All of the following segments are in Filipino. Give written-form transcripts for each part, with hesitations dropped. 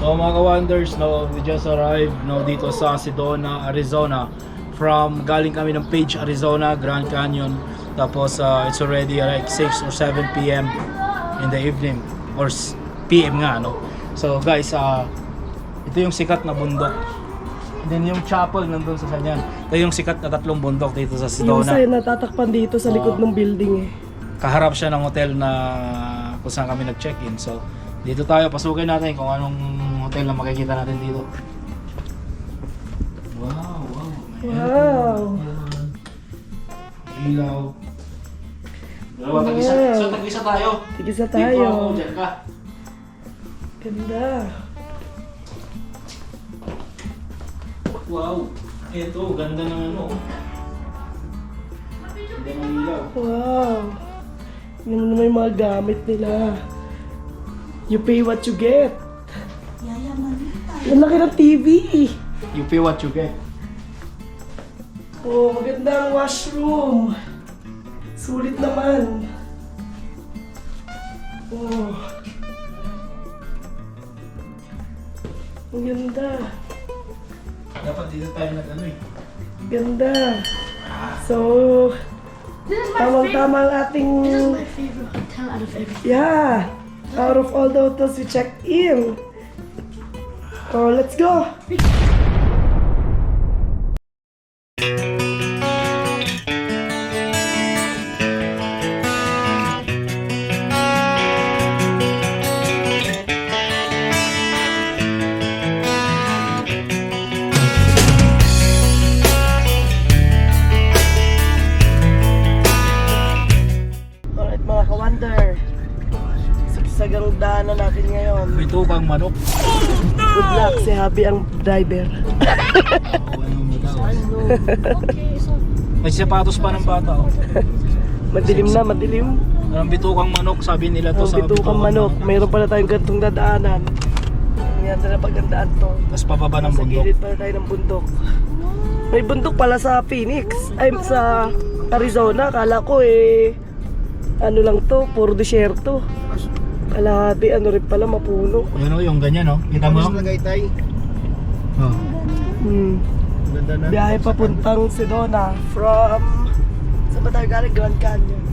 So mga ka-wonders, no, we just arrived no, dito sa Sedona, Arizona. Galing kami ng Page, Arizona, Grand Canyon. Tapos it's already like 6 or 7 p.m. in the evening. Or p.m. nga, no? So guys, ito yung sikat na bundok. And then yung chapel nandun sa Sanyan. Ito yung sikat na tatlong bundok dito sa Yung Sedona. sa'yo natatakpan dito sa likod ng building eh. Kaharap siya ng hotel na kung saan kami nag-check-in. So dito tayo, pasukin natin kung anong hotel na makikita natin dito. Wow, wow. Wow! Ilaw. Dalawa, tag-isa. So, tag-isa tayo. Tigisa Dito ako, tayo. dyan ka. Ganda. Wow. Ito, ganda ng ano. Ganda ng ilaw. Wow! Yun naman yung mga gamit nila. You pay what you get. Ang laki ng TV. You pay what you get. Oh, maganda ang washroom. Sulit naman. Oh. Ang ganda. Dapat dito tayo nag-ano eh. Ganda. So, tamang-tama ang ating... This is my favorite hotel out of everything. Yeah. Out of all the hotels we checked in. Oh, let's go. Alright mga ka-wonder. Sagsagang daanan natin ngayon. May tukang manok. Good luck si Habi ang driver. Okay, so May sapatos pa ng bata. Oh. Madilim na, madilim. Anong bitukang manok, sabi nila to Ang sa bitukang manok. Mayroon pala tayong gantong dadaanan. Ngayon na pagandaan to. Tapos pababa ng Sa bundok. gilid pala tayo ng bundok. May bundok pala sa Phoenix. Ay, sa Arizona. Kala ko ano lang to, puro desierto. Kalahati, ano rin pala, mapuno. Yun o, yung ganyan o. Kita mo? Tagaytay. Oh. Ganda na. Biyahe papuntang Sedona from... Saan ba tayo galing? Grand Canyon.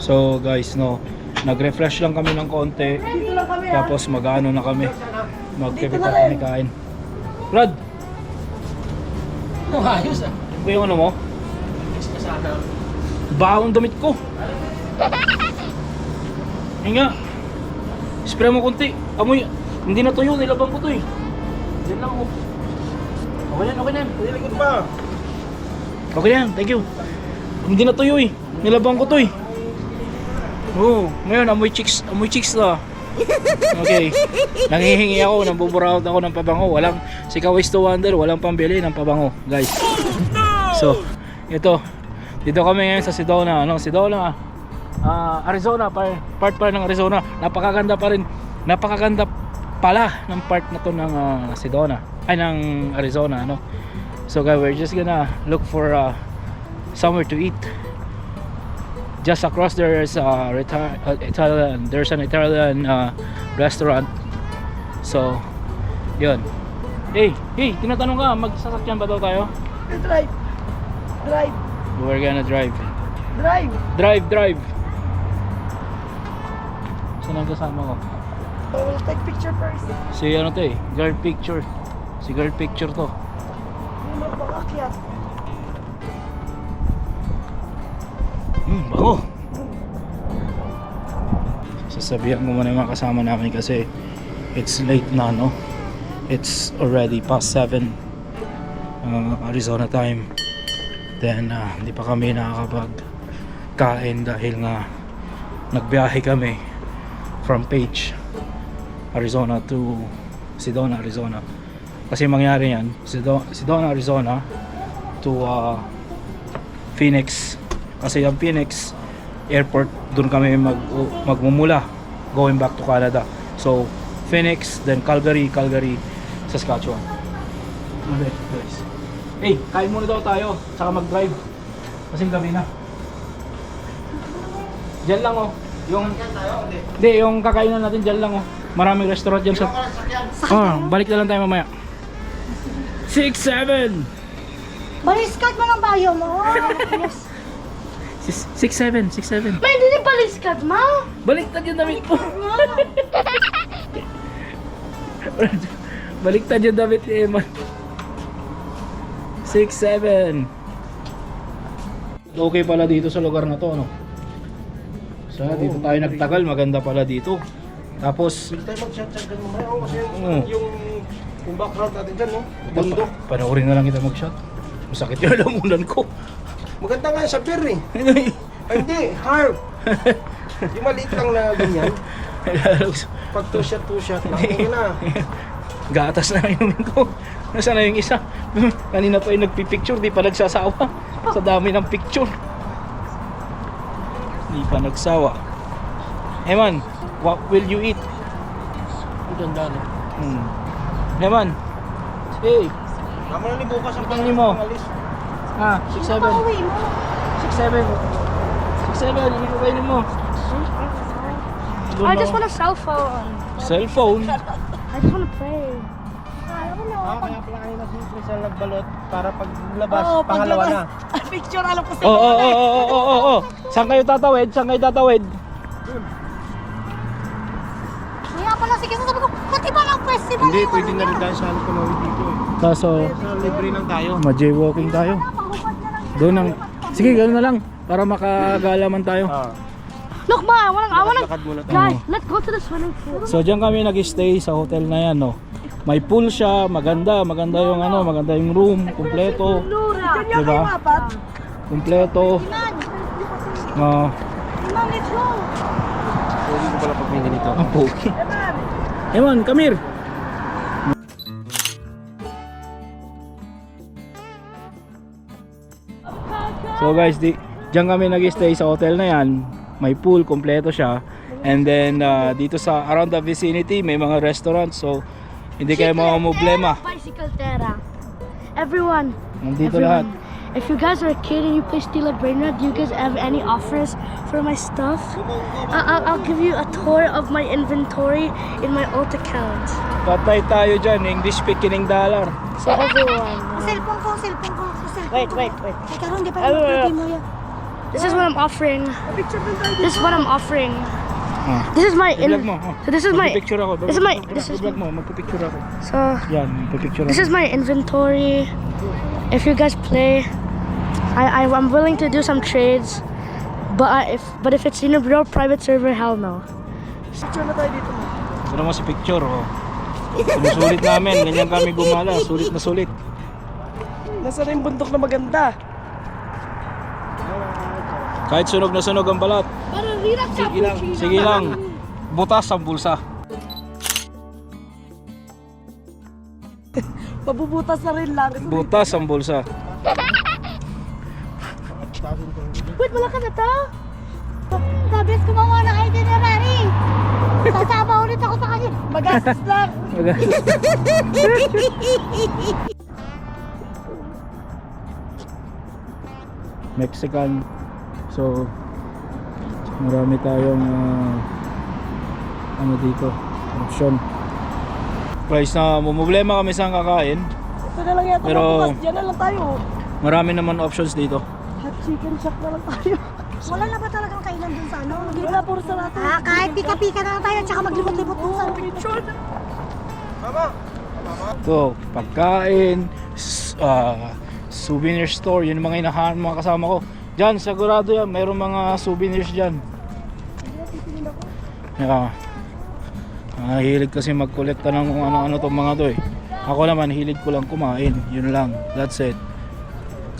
So guys, no, nag-refresh lang kami ng konti. Dito lang kami Tapos mag-ano na kami. Mag-prepare kami kain. Brad! Oh, ayos ah. Ba yung ano mo? Ayos na sana. Baon damit ko. Ayun nga. Spray mo konti. Amoy. Hindi na tuyo. Nilabang ko to eh. Yan lang ako. Okay na, okay na. Nilikod pa. Okay na yan. Thank you. Hindi na tuyo eh. Nilabang ko to eh. Oo. Ngayon, amoy chicks na. Okay. Nanghihingi ako. Nambuburaot ako ng pabango. Walang, si Kawis to Wonder, walang pambili ng pabango. Guys. So, ito. Dito kami ngayon sa Sedona. Sedona. Arizona. Part pa ng Arizona. Napakaganda pa rin. Napakaganda pala ng part na to ng Sedona. Ay, ng Arizona. So guys, we're just gonna look for somewhere to eat. Just across there is Italian. There's an Italian restaurant. So, yun. Hey, tinatanong ka, magsasakyan ba daw tayo? Drive. We're gonna drive. Drive. Saan ang kasama ko? We'll take picture first. Si ano to eh, girl picture. Si girl picture to. Hindi mo pakakyat. Bango. Sasabihan ko muna yung mga kasama namin kasi it's late na, no? It's already past 7 Arizona time. Then hindi pa kami nakakapagkain dahil nga nagbiyahe kami from Page, Arizona to Sedona, Arizona. Kasi mangyari yan, Sedona, Arizona to Phoenix. Kasi yung Phoenix airport, doon kami magmumula going back to Canada. So Phoenix, then Calgary, Saskatchewan. Okay guys. Hey, kain muna daw tayo, saka mag-drive. Kasing gabi na. Diyan lang yung hindi, yung kakainan natin diyan lang Maraming restaurant diyan sa balik na lang tayo mamaya. 6-7. Baliskat mo ng bayo mo. Yes. 6-7. May hindi baliskat mo. Baliktad yung damit mo. Baliktad yung damit ni Eman. 6-7. Okay pala dito sa lugar na to, So, dito tayo nagtagal, maganda pala dito. Tapos, Pwede tayo mag-shot-shot dyan mamaya. Kasi Oo. yung background natin dyan, bundok. panoorin na lang kita mag-shot. Masakit yung lamunan ko. Maganda nga sa beer eh. Ay, hindi, harp. Yung maliit lang na ganyan. Pag two-shot lang, okay na. Gatas na yung ko. Nasaan na yung isa? Kanina pa yung nagpipicture, di pa nagsasawa. Sa dami ng picture. Di pa nagsawa. Eman, what will you eat? Ganda na. Eman. Hey, Tama na ni bukas ang Tingnan mo. pangalis. 6-7. Pauwi mo. 6-7, hindi ko kainin mo. I just want a cell phone. Cellphone? I just want to play. I don't know. Kaya pala kanina si Trisel nagbalot para paglabas, Oo, pangalawa na. paglabas. Picture, alam ko sa Oo. Saan kayo tatawid? Kaya pala sige, sabi ko, pati ba ng festival? Hindi, pwede na rin tayo sa halos tumawid dito eh. Kaso, Sa libre lang tayo. ma-jaywalking tayo. Doon ang... Sige, gano'n na lang. Para makagalaman tayo. Look, Ma, I wanna, Lakad muna tayo. guys, let's go to the swimming pool. So, diyan kami nag-stay sa hotel na yan, May pool siya, maganda yung maganda yung room, kumpleto. Diyan niya Diba? kayo apat. Kumpleto. Mom, let's go. Pwede ko pala pagpili nito. Ang pogi. Eman, come here. So guys, diyan kami nag-stay sa hotel na yan. May pool, kompleto siya. And then dito sa around the vicinity may mga restaurants, so hindi kayo problema. Bicycle Terra. Everyone. Nandito lahat. If you guys are a kid and you play Steel Brainerd, do you guys have any offers for my stuff? I'll give you a tour of my inventory in my alt account. Patay tayo dyan, English speaking dollar. So everyone. Cellphone ko. Wait. Teka, hindi pa Ay, wait, pwede mo yan. This is what I'm offering. Picture din tayo. This is what I'm offering. Ah. This is my I-vlog mo. So this is my Magpipicture ako. this is my this is I-vlog mo, magpipicture ako. so Yan, magpipicture this ako. is my inventory. If you guys play, I'm willing to do some trades, but if it's in a real private server, hell no. Picture na tayo dito. Ito naman si picture, oh. Sinusulit namin, ganyan kami gumala, sulit na sulit. Nasa na yung bundok na maganda. Kahit sunog na sunog ang balat. Sige lang, butas ang bulsa. Mabubutas na rin lang. Butas ang bulsa. Wait, wala ka na to? Sabi ko gumawa ng itinerary. Sasama ulit ako sa kanya. Magastos lang. Mexican. So marami tayong ano dito, option. Guys, na problema kami saan kakain. Ito na lang yata Pero- mabukas. Diyan na lang tayo. Marami naman options dito. Hot chicken shack na lang tayo. Wala na ba talagang kainan dun sa ano? Wala, puro sarado. Kahit pika-pika na lang tayo tsaka maglibot-libot dun sa picture. Ito, pagkain, souvenir store, yun yung mga inahanap mga kasama ko. Diyan, sigurado yan, mayroong mga souvenirs dyan. Yeah. Hilig kasi mag-collecta ng kung ano-ano tong mga to eh. Ako naman, hilig ko lang kumain, yun lang, that's it.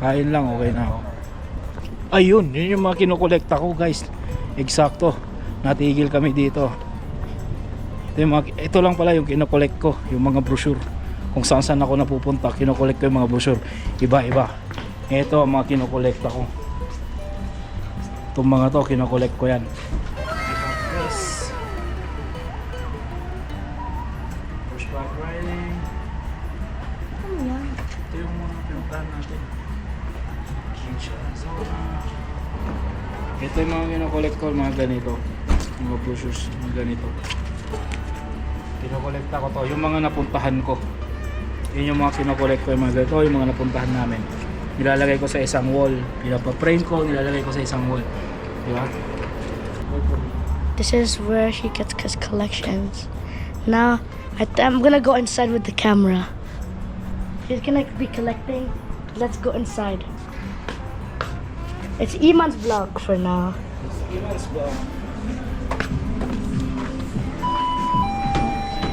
Kain lang, okay na ako. Ayun, yun yung mga kinokolekta ko guys. Eksakto, natigil kami dito. Ito lang pala yung kinokolekt ko, yung mga brochure. Kung saan saan ako napupunta, kinokolekt ko yung mga brochure. Iba-iba. Ito ang mga kinokolekta ko. Itong mga to, kinokolekt ko yan. Yes. Horseback riding. Ano yan? Ito yung mga pinuntahan natin. Ito yung mga kinokolekt ko, mga ganito. Mga brochures, mga ganito. Kinokolekta ko to, yung mga napuntahan ko. Yun yung mga kinokolekt ko, yung mga ganito, yung mga napuntahan namin. Nilalagay ko sa isang wall. Pinapaprame ko, nilalagay ko sa isang wall. Diba? This is where she gets his collections. Now, I'm gonna go inside with the camera. She's gonna be collecting. Let's go inside. It's Iman's vlog for now.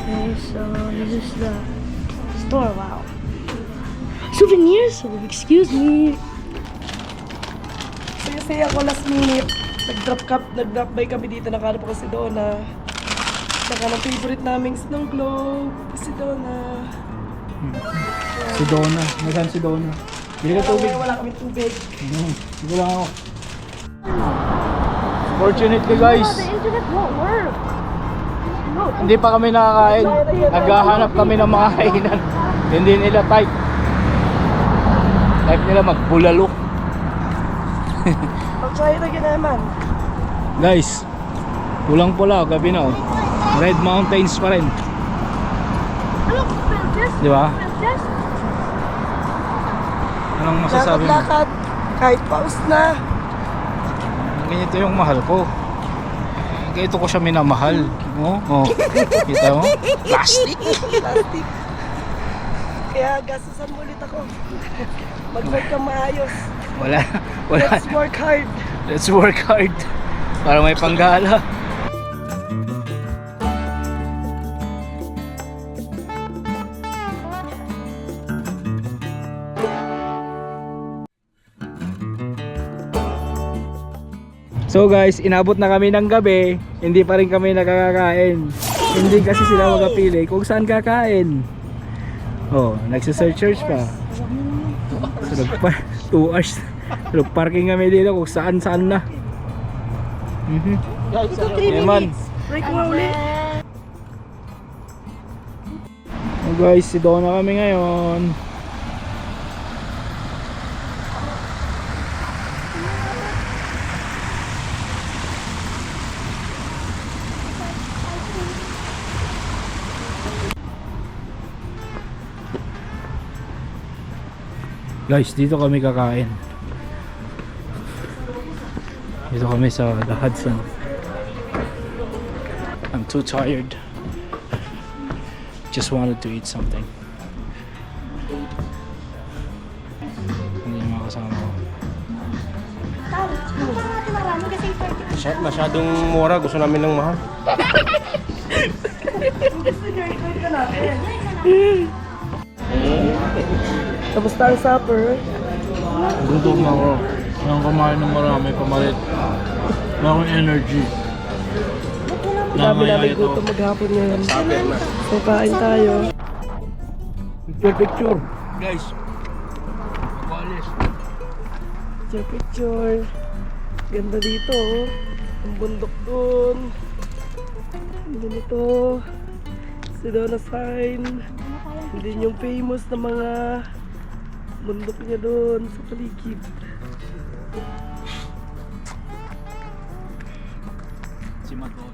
Okay, so this is the store. Wow. Souvenirs? Oh, excuse me. Saya-saya ako last minute. Nag-drop by kami dito. Nakalap ako si Donna. Saka ng favorite naming snow globe. Si Donna. Si Donna. Nasaan si Donna? Bili ka tubig. Wala kami tubig. Sige lang ako. Fortunately guys, The internet won't work. hindi pa kami nakakain. Naghahanap kami ng mga kainan. Hindi nila type. Type nila magbulalo. Pag-try na ginaman. Guys, pulang-pula, gabi na oh. Red Mountains pa rin. Look, princess. Di ba? Princess. Anong masasabi mo? Lakad-lakad. Kahit paus na. Ganito yung mahal ko. Ganito ko siya minamahal. Oh, oh. Kita mo? Plastic. Plastic. Kaya gastusan mo ulit ako. Mag-work kang maayos. Wala. Let's work hard. Let's work hard. Para may panggala. So guys, inabot na kami ng gabi, hindi pa rin kami nakakakain. Hindi kasi sila magapili kung saan kakain. Oh, nagsa-search pa. So, 2 hours. Parking kami dito kung saan na. Eman. Break mo ulit. Oh guys, si Donna kami ngayon. Guys, dito kami kakain. Dito kami sa The Hudson. I'm too tired. Just wanted to eat something. Hindi yung mga kasama ko. Masyadong mura, gusto namin ng mahal. Kamusta ang supper? Gutom ako. Nang kumain ng marami, pamalit. Wala akong energy. Dami namin gutom maghapon ngayon. So kain tayo. Picture. Guys. Walis. Picture. Ganda dito oh. Ang bundok dun. Ganda nito. Sedona sign. Hindi yung famous na mga bundok niya doon sa paligid. Si Mato.